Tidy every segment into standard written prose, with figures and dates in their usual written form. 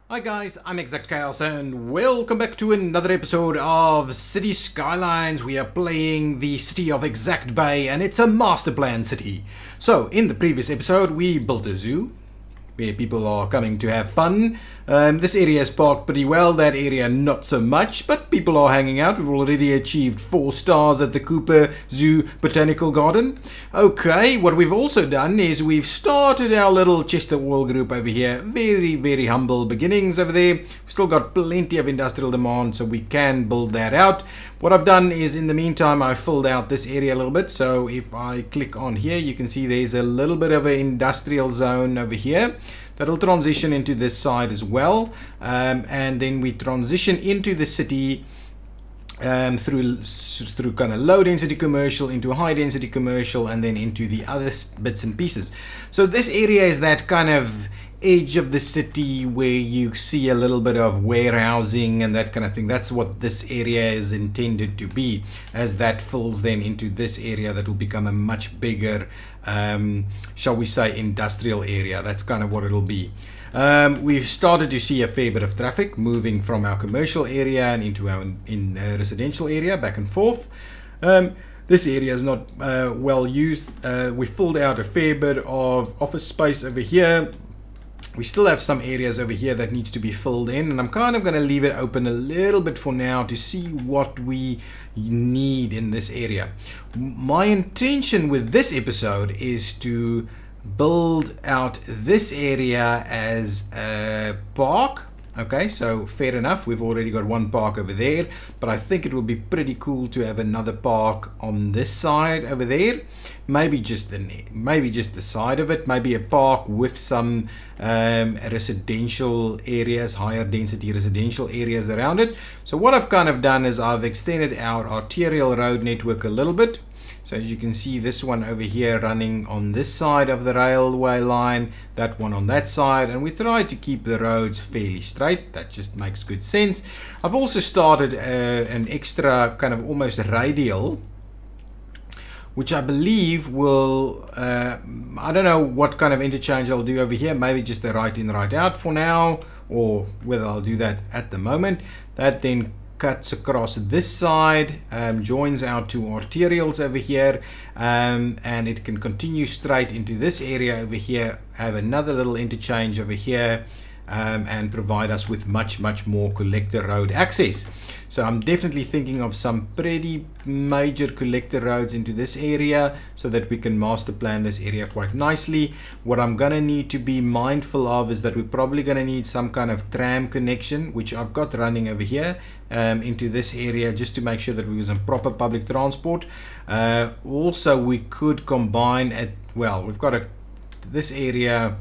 Hi guys, I'm ExactChaos and welcome back to another episode of Cities Skylines. We are playing the city of Exact Bay and it's a master plan city. So in the previous episode we built a zoo where people are coming to have fun. This area is parked pretty well, that area not so much, but people are hanging out. We've already achieved 4 stars at the Cooper Zoo Botanical Garden. Okay, what we've also done is we've started our little Chester Oil group over here. Very humble beginnings over there. We've still got plenty of industrial demand, so we can build that out. What I've done is in the meantime I've filled out this area a little bit. So if I click on here, you can see there's a little bit of an industrial zone over here. That'll transition into this side as well, and then we transition into the city through kind of low density commercial into high density commercial, and then into the other bits and pieces. So this area is that kind of edge of the city where you see a little bit of warehousing and that kind of thing. That's what this area is intended to be, as that fills then into this area that will become a much bigger shall we say industrial area. That's kind of what it'll be. We've started to see a fair bit of traffic moving from our commercial area and into our residential area, back and forth. This area is not well used. We filled out a fair bit of office space over here. We still have some areas over here that needs to be filled in, and I'm kind of going to leave it open a little bit for now to see what we need in this area. My intention with this episode is to build out this area as a park. Okay, so fair enough, we've already got one park over there, but I think it would be pretty cool to have another park on this side over there. Maybe just the side of it, maybe a park with some residential areas, higher density residential areas around it. So what I've kind of done is I've extended our arterial road network a little bit. So as you can see, this one over here running on this side of the railway line, that one on that side, and we try to keep the roads fairly straight. That just makes good sense. I've also started an extra kind of almost radial, which I believe will, I don't know what kind of interchange I'll do over here, maybe just a right in, right out for now, or whether I'll do that at the moment. That then cuts across this side, joins our two arterials over here, and it can continue straight into this area over here, have another little interchange over here, and provide us with much more collector road access. So I'm definitely thinking of some pretty major collector roads into this area so that we can master plan this area quite nicely. What I'm gonna need to be mindful of is that we're probably gonna need some kind of tram connection, which I've got running over here into this area, just to make sure that we use some proper public transport. Also we could combine it, well, we've got this area.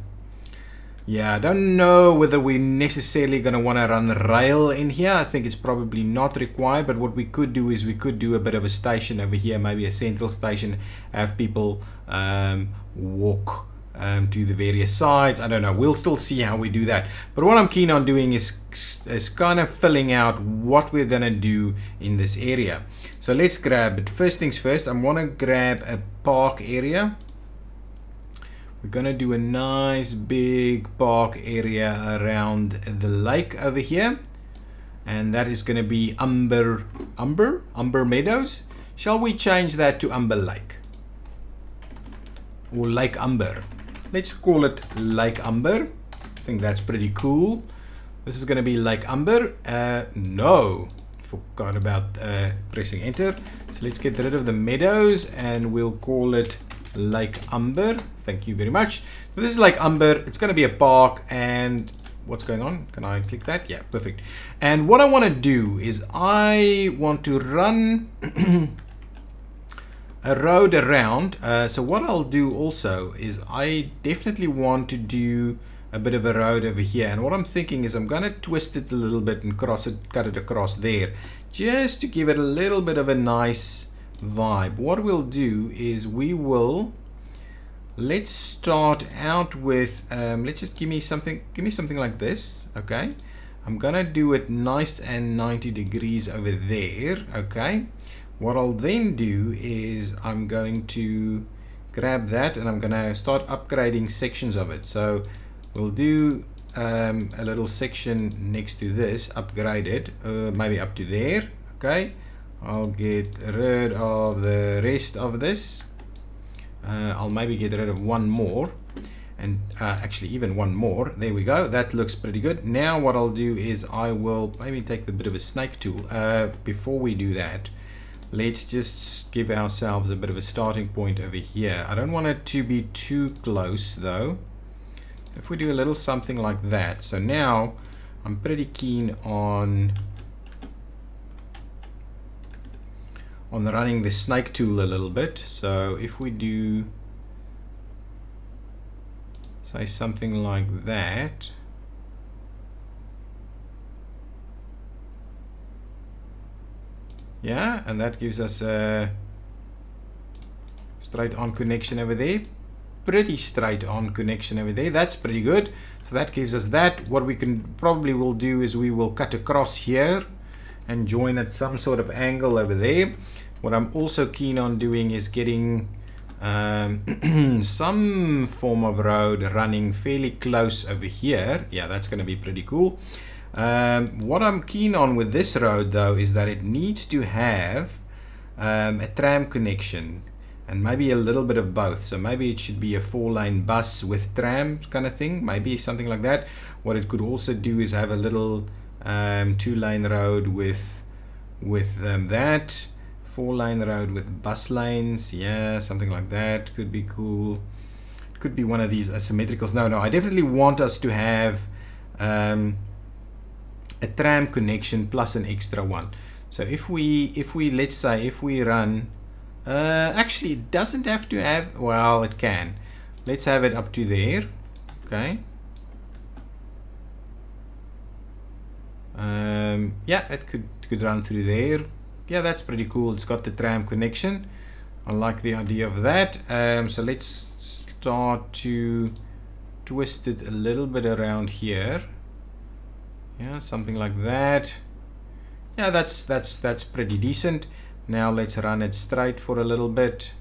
Yeah, I don't know whether we're necessarily going to want to run rail in here. I think it's probably not required, but what we could do is we could do a bit of a station over here, maybe a central station, have people walk to the various sides. I don't know, we'll still see how we do that. But what I'm keen on doing is kind of filling out what we're going to do in this area. So let's grab it. First things first, I want to grab a park area. We're going to do a nice big park area around the lake over here. And that is going to be Umber Meadows. Shall we change that to Umber Lake? Or Lake Umber. Let's call it Lake Umber. I think that's pretty cool. This is going to be Lake Umber. No, forgot about pressing enter. So let's get rid of the meadows and we'll call it Lake Umber. Thank you very much. So this is Lake Umber. It's going to be a park, and what's going on? Can I click that? Yeah, perfect. And what I want to do is I want to run a road around. So what I'll do also is I definitely want to do a bit of a road over here, and what I'm thinking is I'm going to twist it a little bit and cut it across there, just to give it a little bit of a nice vibe. What we'll do is let's start out with let's just give me something like this. Okay, I'm gonna do it nice and 90 degrees over there. Okay, what I'll then do is I'm going to grab that and I'm gonna start upgrading sections of it. So we'll do a little section next to this, upgrade it, maybe up to there. Okay, I'll get rid of the rest of this. I'll maybe get rid of one more, and actually even one more. There we go. That looks pretty good. Now what I'll do is I will maybe take the bit of a snake tool. Before we do that, let's just give ourselves a bit of a starting point over here. I don't want it to be too close though. If we do a little something like that. So now I'm pretty keen on running the snake tool a little bit. So if we do say something like that, yeah, and that gives us a straight on connection over there. Pretty straight on connection over there. That's pretty good. So that gives us that. What we can probably will do is we will cut across here and join at some sort of angle over there. What I'm also keen on doing is getting some form of road running fairly close over here. Yeah, that's going to be pretty cool. What I'm keen on with this road though is that it needs to have a tram connection, and maybe a little bit of both. So maybe it should be a 4-lane bus with trams kind of thing, maybe something like that. What it could also do is have a little 2-lane road with that 4-lane road with bus lanes. Yeah, something like that could be cool. It could be one of these asymmetricals. No, I definitely want us to have a tram connection plus an extra one. So if we let's say if we run, actually it doesn't have to have, well, it can. Let's have it up to there. Okay. Yeah, it could run through there. Yeah, that's pretty cool. It's got the tram connection. I like the idea of that. So let's start to twist it a little bit around here. Yeah, something like that. Yeah, that's pretty decent. Now let's run it straight for a little bit.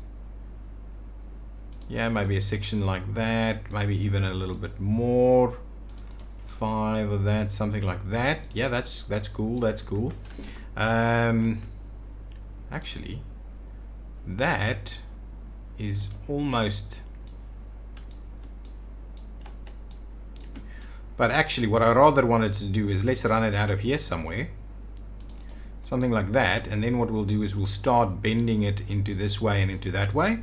Yeah, maybe a section like that, maybe even a little bit more. 5 of that, something like that. Yeah, that's cool. That's cool. Actually, that is almost. But actually, what I rather wanted to do is let's run it out of here somewhere. Something like that, and then what we'll do is we'll start bending it into this way and into that way.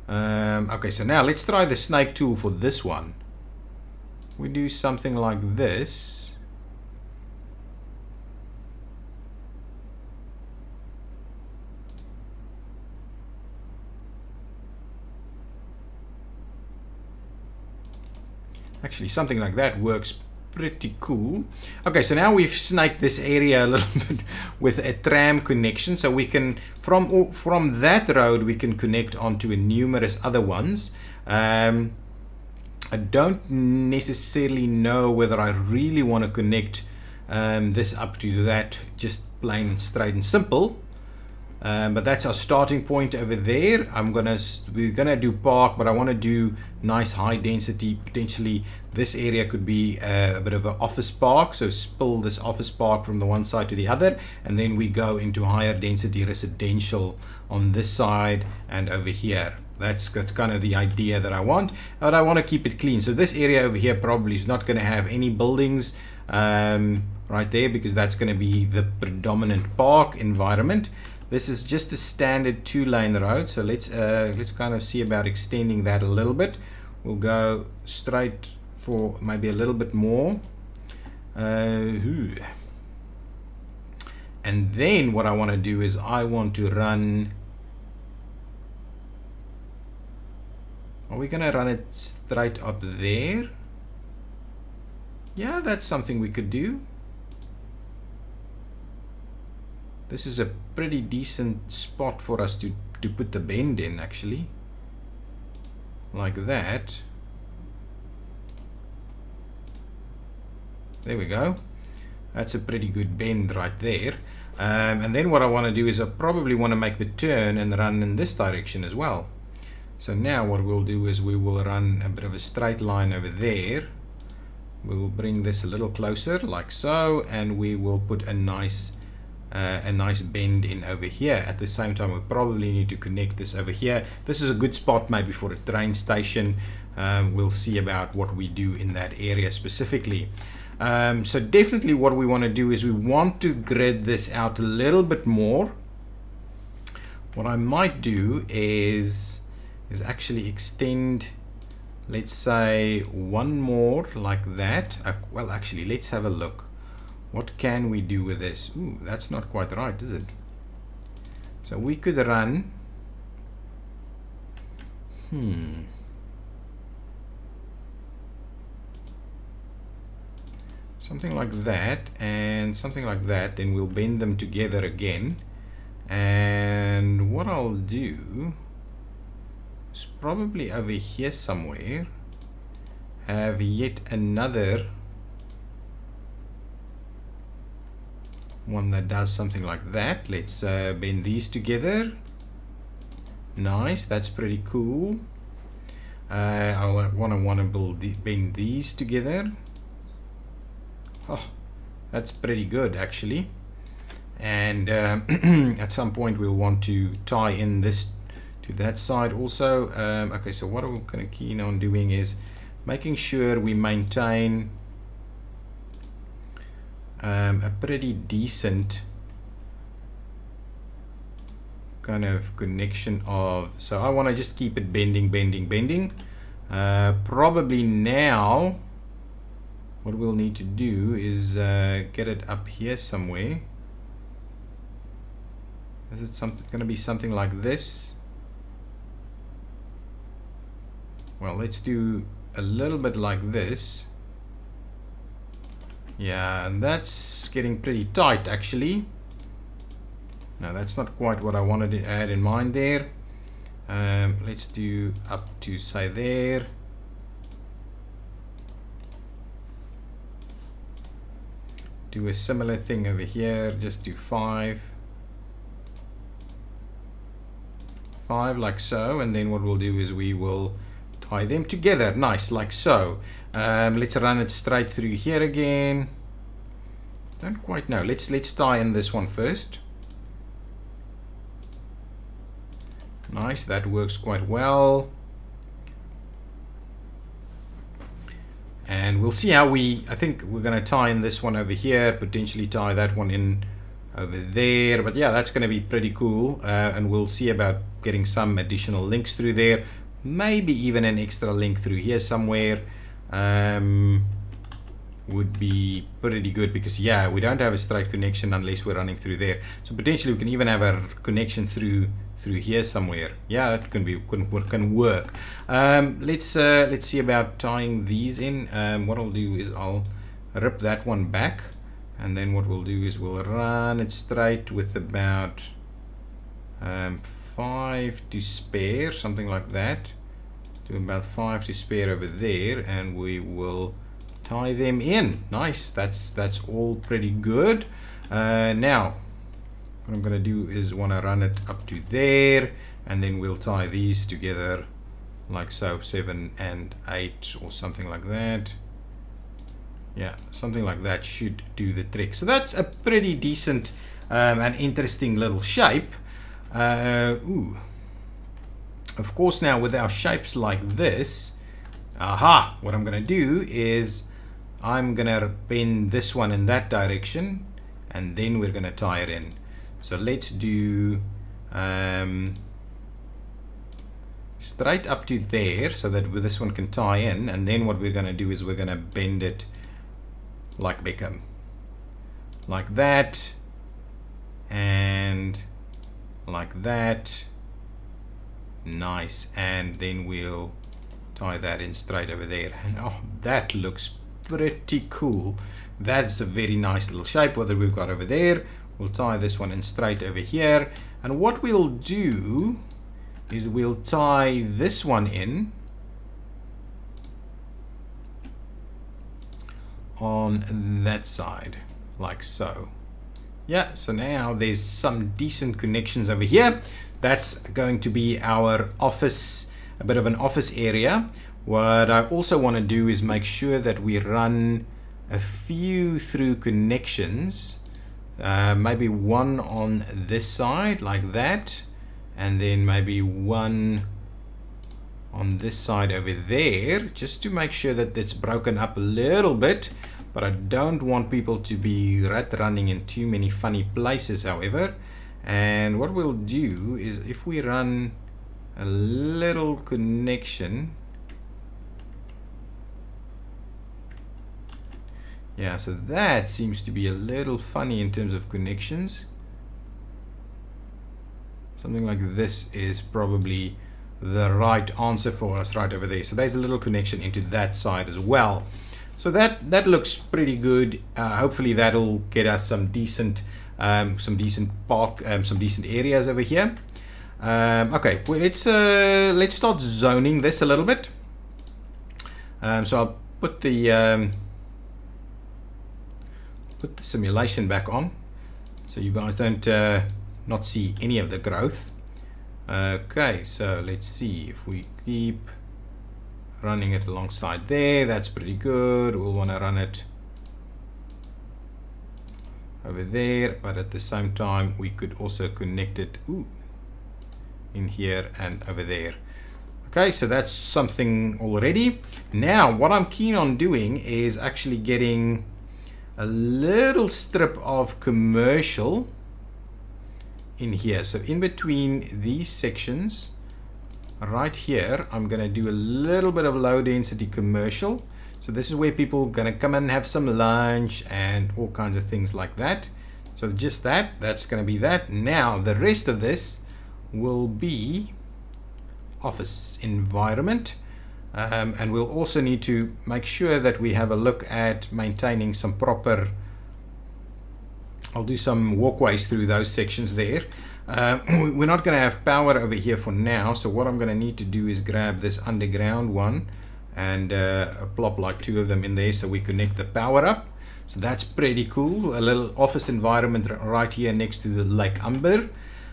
Okay, so now let's try the snake tool for this one. We do something like this. Actually, something like that works pretty cool. Okay, so now we've snaked this area a little bit with a tram connection, so we can from that road we can connect onto numerous other ones. I don't necessarily know whether I really want to connect this up to that, just plain and straight and simple. But that's our starting point over there. We're gonna do park, but I want to do nice high density. Potentially this area could be a bit of an office park, so spill this office park from the one side to the other, and then we go into higher density residential on this side and over here. That's kind of the idea that I want, but I want to keep it clean. So this area over here probably is not going to have any buildings right there, because that's going to be the predominant park environment. This is just a standard 2-lane road, so let's kind of see about extending that a little bit. We'll go straight for maybe a little bit more, and then what I want to do is I want to run. Are we gonna run it straight up there? Yeah, that's something we could do. This is a pretty decent spot for us to put the bend in, actually. Like that. There we go. That's a pretty good bend right there. And then what I want to do is I probably want to make the turn and run in this direction as well. So now what we'll do is we will run a bit of a straight line over there. We'll bring this a little closer like so, and we will put a nice bend in over here. At the same time, we probably need to connect this over here. This is a good spot maybe for a train station. We'll see about what we do in that area specifically. So definitely what we want to do is we want to grid this out a little bit more. What I might do is actually extend, let's say, one more like that. Well, actually, let's have a look. What can we do with this? Ooh, that's not quite right, is it? So we could run. Something like that and something like that. Then we'll bend them together again. And what I'll do is probably over here somewhere have yet another one that does something like that. Let's bend these together. Nice, that's pretty cool. I want to bend these together. Oh, that's pretty good actually. And at some point we'll want to tie in this to that side also. Okay, so what I'm kind of keen on doing is making sure we maintain a pretty decent kind of connection of, so I want to just keep it bending. Probably now what we'll need to do is get it up here somewhere. Is it going to be something like this? Well, let's do a little bit like this. Yeah, and that's getting pretty tight actually. No, that's not quite what I wanted to add in mind there. Let's do up to, say, there. Do a similar thing over here, just do 5 like so, and then what we'll do is we will tie them together, nice, like so. Let's run it straight through here again. Don't quite know. Let's tie in this one first. Nice, that works quite well. And we'll see how I think we're going to tie in this one over here, potentially tie that one in over there. But yeah, that's going to be pretty cool. And we'll see about getting some additional links through there. Maybe even an extra link through here somewhere. Would be pretty good because yeah, we don't have a straight connection unless we're running through there. So potentially we can even have a connection through here somewhere. Yeah, that can work. Let's see about tying these in. What I'll do is I'll rip that one back, and then what we'll do is we'll run it straight with about 5 to spare, something like that. Do about 5 to spare over there, and we will tie them in. Nice, that's all pretty good. Now what I'm going to do is want to run it up to there, and then we'll tie these together like so, 7 and 8 or something like that. Yeah, something like that should do the trick. So that's a pretty decent and interesting little shape. Ooh. Of course, now with our shapes like this, what I'm going to do is I'm going to bend this one in that direction, and then we're going to tie it in. So let's do straight up to there so that this one can tie in, and then what we're going to do is we're going to bend it like Beckham, like that, and like that. Nice, and then we'll tie that in straight over there. And oh, that looks pretty cool. That's a very nice little shape what we've got over there. We'll tie this one in straight over here, and what we'll do is we'll tie this one in on that side like so. Yeah, so now there's some decent connections over here. That's going to be our office, a bit of an office area. What I also want to do is make sure that we run a few through connections, maybe one on this side like that, and then maybe one on this side over there, just to make sure that it's broken up a little bit. But I don't want people to be rat running in too many funny places, however. And what we'll do is, if we run a little connection, yeah, so that seems to be a little funny in terms of connections. Something like this is probably the right answer for us right over there. So there's a little connection into that side as well. So that looks pretty good. Hopefully that'll get us some decent park, some decent areas over here. Okay, well, let's start zoning this a little bit. So I'll put the simulation back on, so you guys don't not see any of the growth. Okay, so let's see if we keep running it alongside there. That's pretty good. We'll want to run it over there, but at the same time we could also connect it in here and over there. Okay, so that's something already. Now what I'm keen on doing is actually getting a little strip of commercial in here. So in between these sections right here, I'm going to do a little bit of low density commercial. So this is where people are going to come and have some lunch and all kinds of things like that. So just that's going to be that. Now the rest of this will be office environment. And we'll also need to make sure that we have a look at maintaining some proper, I'll do some walkways through those sections there. We're not going to have power over here for now, so what I'm going to need to do is grab this underground one and plop like 2 of them in there so we connect the power up. So that's pretty cool. A little office environment right here next to the Lake Umber.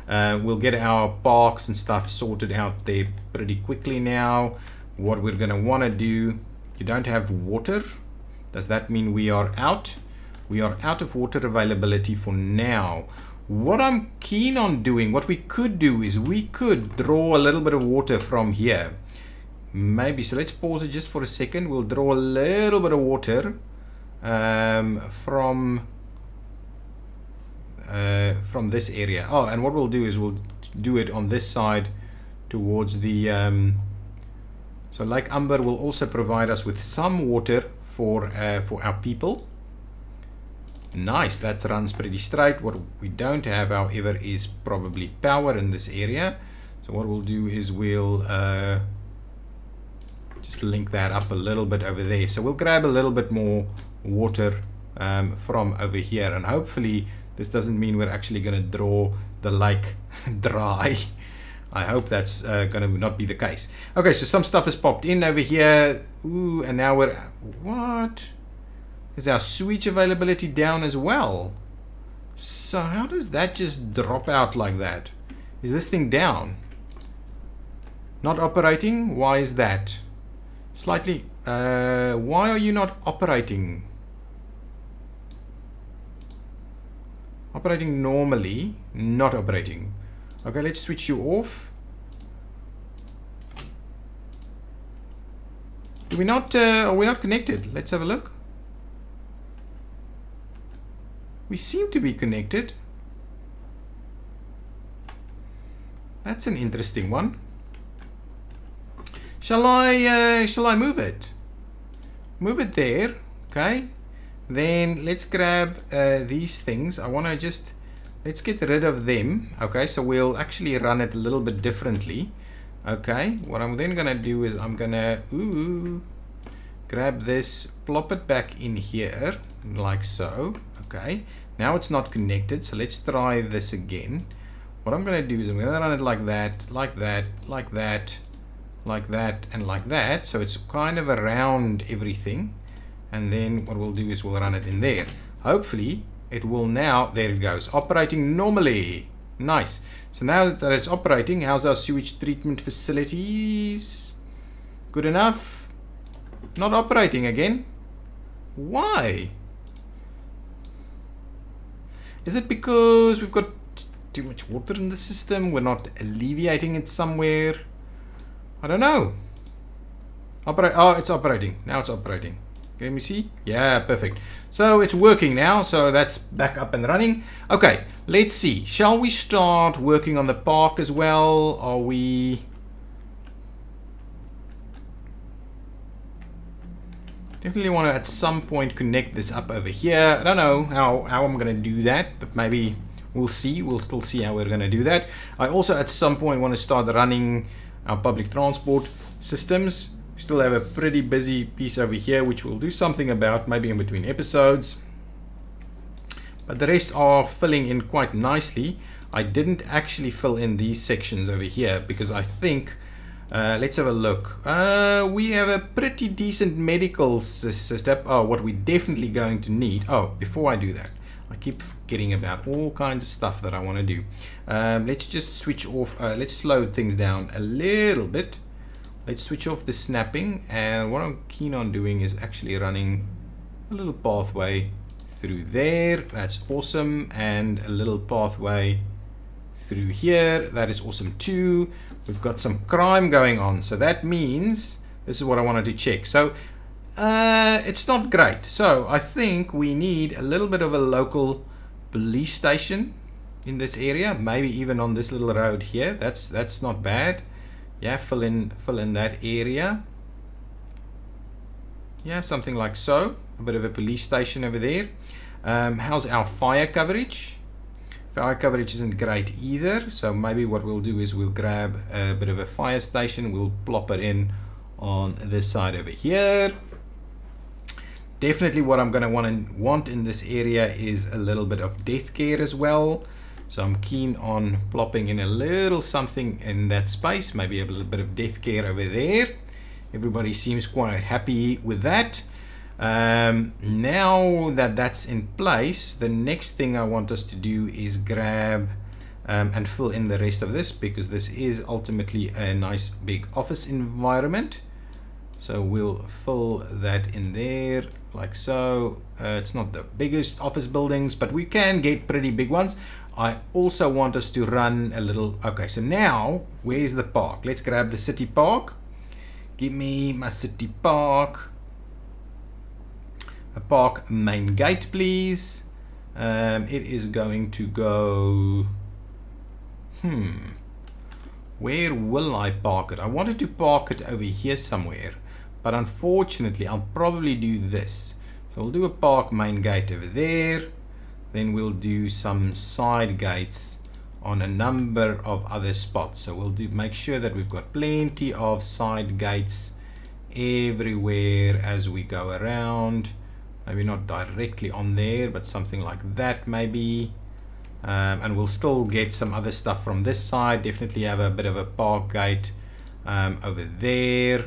We'll get our parks and stuff sorted out there pretty quickly now. What we're going to want to do, you don't have water. Does that mean we are out? We are out of water availability for now. What I'm keen on doing, what we could do is we could draw a little bit of water from here. Maybe, so let's pause it just for a second. We'll draw a little bit of water from this area. Oh, and what we'll do is we'll do it on this side towards the so Lake Umber will also provide us with some water for our people. Nice, that runs pretty straight. What we don't have, however, is probably power in this area. So what we'll do is we'll just link that up a little bit over there. So we'll grab a little bit more water from over here, and hopefully this doesn't mean we're actually going to draw the lake dry. I hope that's going to not be the case. Okay, so some stuff has popped in over here. Ooh, and now we're... What? Is our sewage availability down as well? So how does that just drop out like that? Is this thing down? Not operating? Why is that? Slightly... why are you not operating? Operating normally, not operating. Okay, let's switch you off. Do we not, are we not connected? Let's have a look. We seem to be connected. That's an interesting one. Shall I move it? Move it there, okay. Then let's grab these things. I want to just... Let's get rid of them. Okay, so we'll actually run it a little bit differently. Okay, what I'm then going to do is I'm going to grab this, plop it back in here, like so. Okay, now it's not connected, so let's try this again. What I'm going to do is I'm going to run it like that, like that, like that, like that, and like that. So it's kind of around everything. And then what we'll do is we'll run it in there. Hopefully it will now, there it goes, operating normally. Nice. So now that it's operating, how's our sewage treatment facilities? Good enough. Not operating again. Why? Is it because we've got too much water in the system? We're not alleviating it somewhere? I don't know. Oh, it's operating. Now it's operating. Can you see? Yeah, perfect. So it's working now. So that's back up and running. Okay, let's see. Shall we start working on the park as well? Are we... Definitely want to at some point connect this up over here. I don't know how I'm going to do that, but maybe we'll see. We'll still see how we're going to do that. I also at some point want to start running our public transport systems. Still have a pretty busy piece over here, which we'll do something about maybe in between episodes. But the rest are filling in quite nicely. I didn't actually fill in these sections over here because I think... let's have a look. We have a pretty decent medical system. Oh, what we're definitely going to need. Oh, before I do that, I keep forgetting about all kinds of stuff that I want to do. Let's just switch off. Let's slow things down a little bit. Let's switch off the snapping. And what I'm keen on doing is actually running a little pathway through there. That's awesome. And a little pathway through here. That is awesome too. We've got some crime going on, so that means this is what I wanted to check. So it's not great. So I think we need a little bit of a local police station in this area, maybe even on this little road here. That's not bad. Yeah, fill in that area. Yeah, something like so. A bit of a police station over there. How's our fire coverage? Fire coverage isn't great either, so maybe what we'll do is we'll grab a bit of a fire station, we'll plop it in on this side over here. Definitely what I'm going to want in this area is a little bit of death care as well. So I'm keen on plopping in a little something in that space, maybe a little bit of death care over there. Everybody seems quite happy with that. Now that that's in place, the next thing I want us to do is grab and fill in the rest of this, because this is ultimately a nice big office environment. So we'll fill that in there like so. It's not the biggest office buildings, but we can get pretty big ones. I also want us to run a little... Okay, so now where's the park? Let's grab the city park. Give me my city park. A park main gate, please. It is going to go... Where will I park it? I wanted to park it over here somewhere, but unfortunately I'll probably do this. So we'll do a park main gate over there. Then we'll do some side gates on a number of other spots. So we'll make sure that we've got plenty of side gates everywhere as we go around. Maybe not directly on there, but something like that maybe. And we'll still get some other stuff from this side. Definitely have a bit of a park gate over there.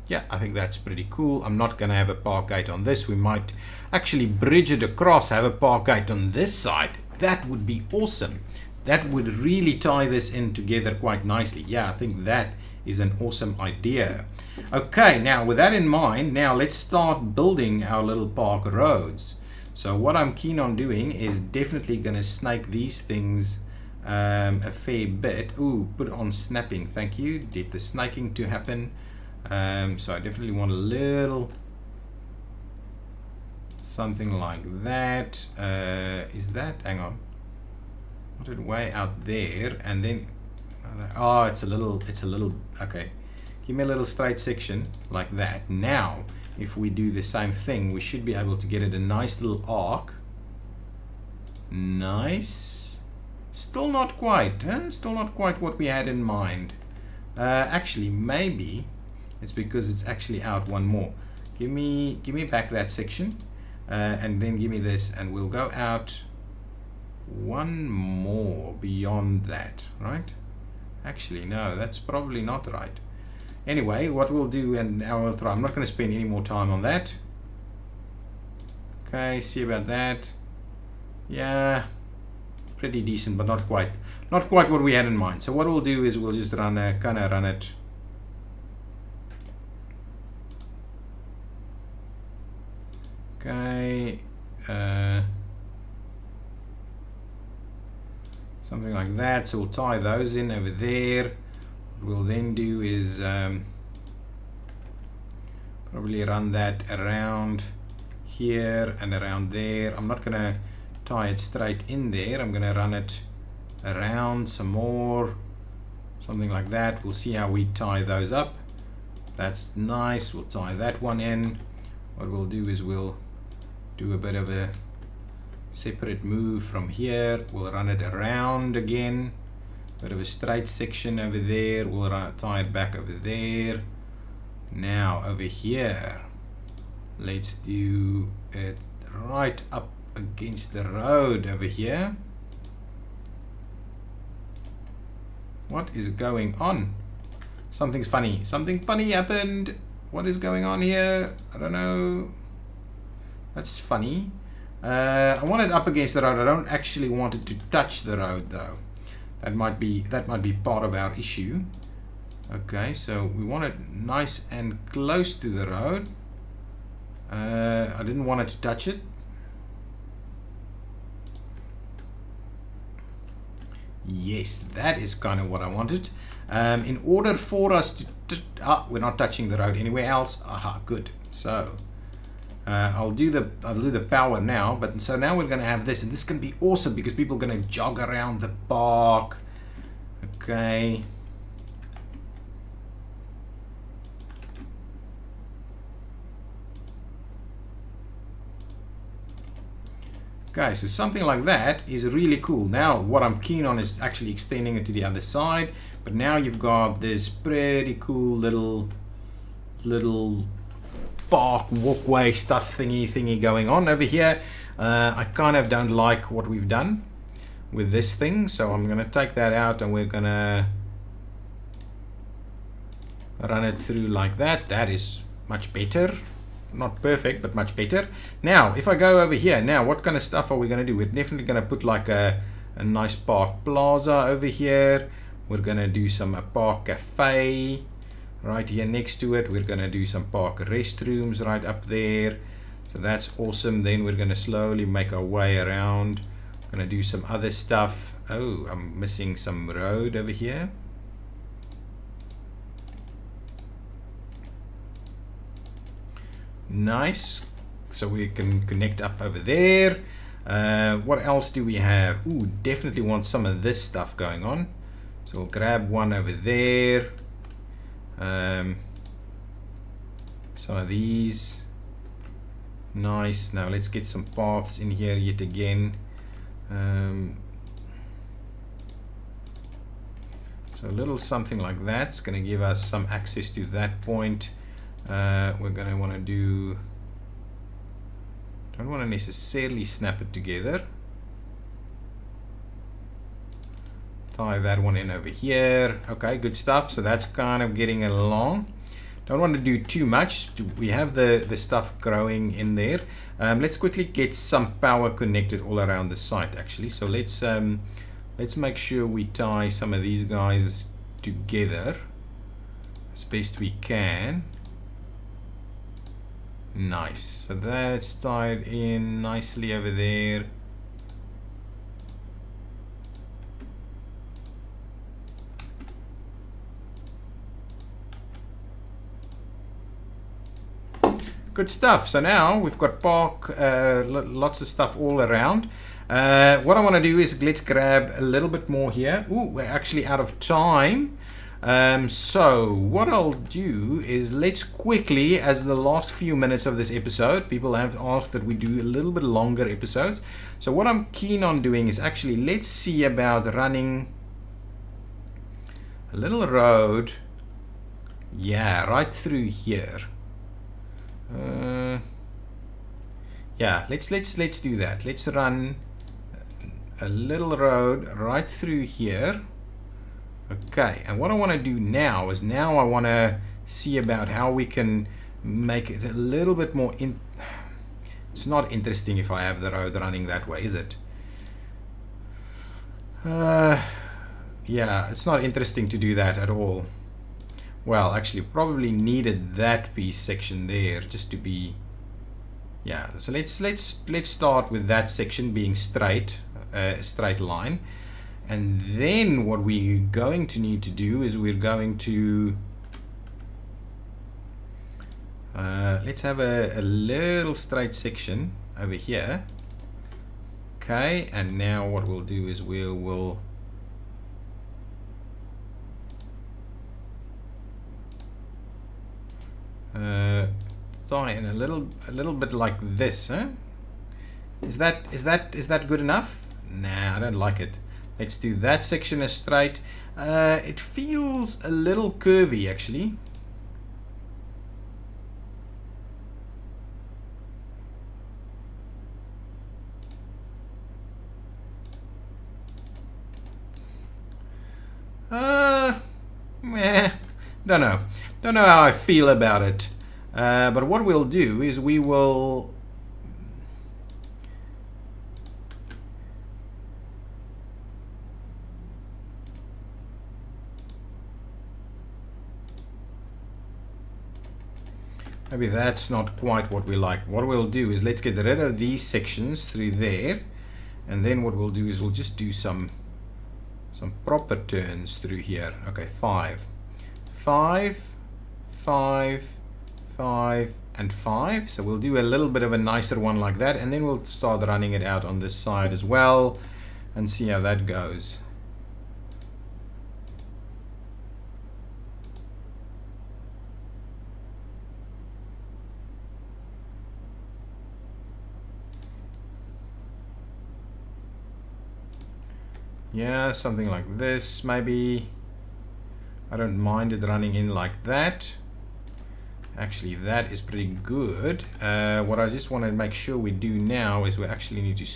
Yeah, I think that's pretty cool. I'm not going to have a park gate on this. We might actually bridge it across, have a park gate on this side. That would be awesome. That would really tie this in together quite nicely. Yeah, I think that is an awesome idea. Okay, now with that in mind, now let's start building our little park roads. So what I'm keen on doing is definitely going to snake these things a fair bit. Ooh, put on snapping, thank you. Get the snaking to happen. So I definitely want a little something like that. Is that, hang on, put it way out there, and then oh, it's a little okay. Give me a little straight section like that. Now, if we do the same thing, we should be able to get it a nice little arc. Nice. Still not quite, huh? Still not quite what we had in mind. Actually, maybe it's because it's actually out one more. Give me back that section, and then give me this, and we'll go out one more beyond that, right? Actually, no, that's probably not right. Anyway, what we'll do, and now we'll try. I'm not going to spend any more time on that. Okay, see about that. Yeah, pretty decent, but not quite what we had in mind. So what we'll do is we'll just kind of run it Okay. Something like that. So we'll tie those in over there. What we'll then do is probably run that around here and around there. I'm not gonna tie it straight in there. I'm gonna run it around some more, something like that. We'll see how we tie those up. That's nice. We'll tie that one in. What we'll do is we'll do a bit of a separate move from here. We'll run it around again, bit of a straight section over there. We'll tie it back over there. Now over here, let's do it right up against the road over here. What is going on? Something's funny. Something funny happened. What is going on here? I don't know. That's funny. I want it up against the road. I don't actually want it to touch the road though. That might be part of our issue. Okay, so we want it nice and close to the road. I didn't want it to touch it. Yes, that is kind of what I wanted. In order for us to we're not touching the road anywhere else. Aha, good. So I'll do the power now, but so now we're going to have this, and this is going to be awesome because people are going to jog around the park. Okay. Okay, so something like that is really cool. Now what I'm keen on is actually extending it to the other side, but now you've got this pretty cool little park walkway stuff thingy going on over here. I kind of don't like what we've done with this thing, so I'm gonna take that out and we're gonna run it through like that. That is much better. Not perfect, but much better. Now if I go over here, now what kind of stuff are we going to do? We're definitely going to put like a nice park plaza over here. We're going to do some park cafe right here next to it. We're going to do some park restrooms right up there, so that's awesome. Then we're going to slowly make our way around. We're going to do some other stuff. Oh, I'm missing some road over here. Nice, so we can connect up over there. What else do we have? Ooh, definitely want some of this stuff going on, so we'll grab one over there. Some of these. Nice. Now let's get some paths in here yet again. So a little something like that's going to give us some access to that point. We're going to want to do, don't want to necessarily snap it together. Tie that one in over here. Okay, good stuff. So that's kind of getting along. Don't want to do too much. We have the stuff growing in there. Let's quickly get some power connected all around the site actually. So let's make sure we tie some of these guys together as best we can. Nice, so that's tied in nicely over there. Good stuff. So now we've got park, lots of stuff all around. What I want to do is let's grab a little bit more here. Ooh, we're actually out of time. So what I'll do is let's quickly, as the last few minutes of this episode, people have asked that we do a little bit longer episodes. So what I'm keen on doing is actually let's see about running a little road, yeah, right through here. Yeah, let's do that. Let's run a little road right through here. Okay, and what I want to do now is I want to see about how we can make it a little bit more it's not interesting if I have the road running that way, is it? Yeah, it's not interesting to do that at all. Well, actually probably needed that piece section there just to be Yeah, so let's start with that section being straight, straight line, and then what we're going to need to do is we're going to let's have a little straight section over here. Okay, and now what we'll do is we will tie in a little bit like this, huh? Is that good enough? Nah, I don't like it. Let's do that section as straight. It feels a little curvy actually. Don't know how I feel about it. But what we'll do is we will maybe that's not quite what we like. What we'll do is let's get rid of these sections through there, and then what we'll do is we'll just do some proper turns through here. Okay, 5, 5, 5, 5, and 5. So we'll do a little bit of a nicer one like that, and then we'll start running it out on this side as well and see how that goes. Yeah, something like this maybe. I don't mind it running in like that. Actually, that is pretty good. What I just want to make sure we do now is we actually need to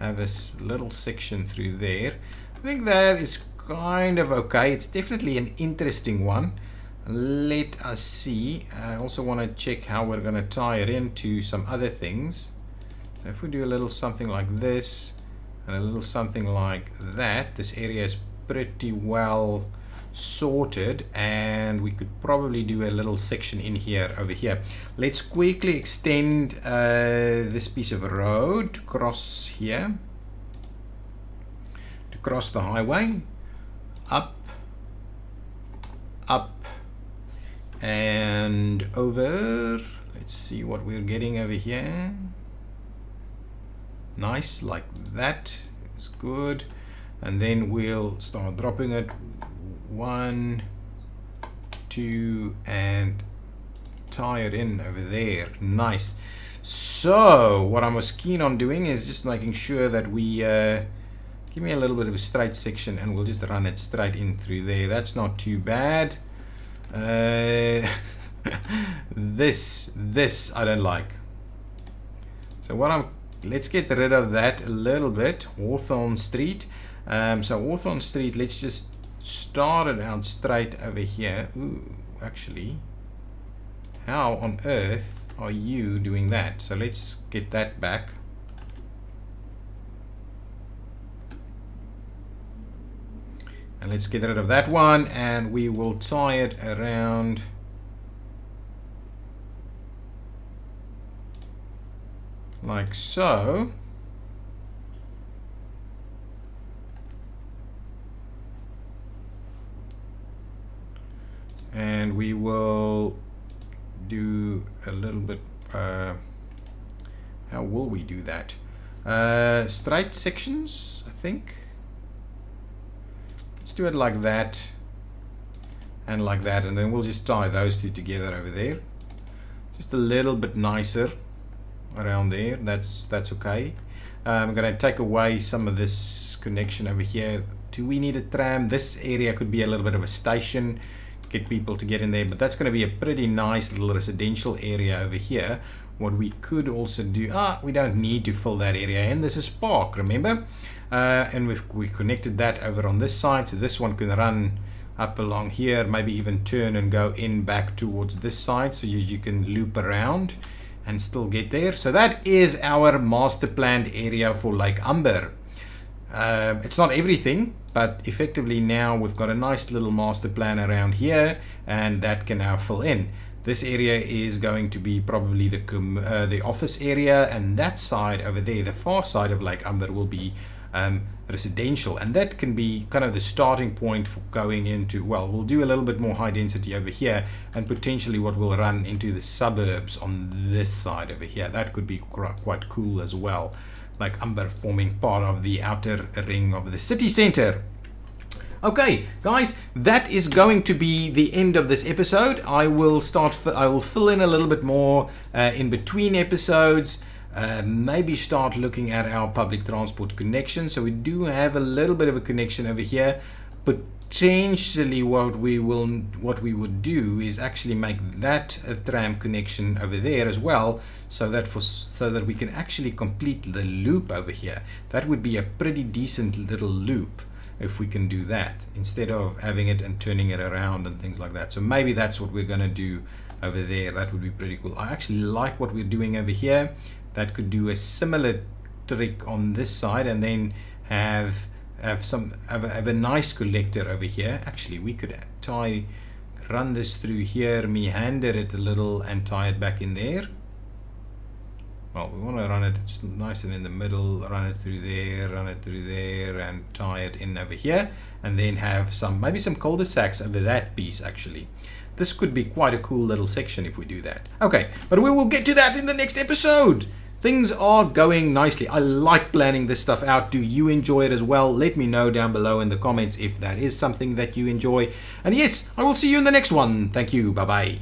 have a little section through there. I think that is kind of okay. It's definitely an interesting one. Let us see. I also want to check how we're going to tie it into some other things. So if we do a little something like this and a little something like that, this area is pretty well sorted, and we could probably do a little section in here over here. Let's quickly extend this piece of road to cross here, to cross the highway, up, and over. Let's see what we're getting over here. Nice, like that is good. And then we'll start dropping it 1, 2, and tie it in over there. Nice. So what I was keen on doing is just making sure that we give me a little bit of a straight section, and we'll just run it straight in through there. That's not too bad. This I don't like. So what let's get rid of that a little bit. Hawthorne Street. So Hawthorne Street, let's just start it out straight over here. Ooh, actually, how on earth are you doing that? So let's get that back. And let's get rid of that one, and we will tie it around like so. And we will do a little bit, how will we do that? Straight sections, I think. Let's do it like that and like that, and then we'll just tie those two together over there. Just a little bit nicer around there. That's okay. I'm gonna take away some of this connection over here. Do we need a tram? This area could be a little bit of a station, get people to get in there, but that's going to be a pretty nice little residential area over here. What we could also do, we don't need to fill that area in. This is park, remember? And we connected that over on this side, so this one can run up along here, maybe even turn and go in back towards this side, so you can loop around and still get there. So that is our master planned area for Lake Umber. It's not everything, but effectively now we've got a nice little master plan around here, and that can now fill in. This area is going to be probably the office area, and that side over there, the far side of Lake Umber, will be residential, and that can be kind of the starting point for going into, well, we'll do a little bit more high density over here, and potentially what will run into the suburbs on this side over here. That could be quite cool as well, like Umber forming part of the outer ring of the city center. Okay, guys, that is going to be the end of this episode. I will fill in a little bit more in between episodes. Maybe start looking at our public transport connection. So we do have a little bit of a connection over here. Potentially, what we would do is actually make that a tram connection over there as well, so that we can actually complete the loop over here. That would be a pretty decent little loop if we can do that, instead of having it and turning it around and things like that. So maybe that's what we're going to do over there. That would be pretty cool. I actually like what we're doing over here. That could do a similar trick on this side, and then have a nice collector over here. Actually, we could run this through here, meander it a little and tie it back in there. Well, we want to run it nice and in the middle, run it through there, and tie it in over here, and then have maybe some cul-de-sacs over that piece. Actually, this could be quite a cool little section if we do that. Okay, but we will get to that in the next episode. Things are going nicely. I like planning this stuff out. Do you enjoy it as well? Let me know down below in the comments if that is something that you enjoy. And yes, I will see you in the next one. Thank you. Bye-bye.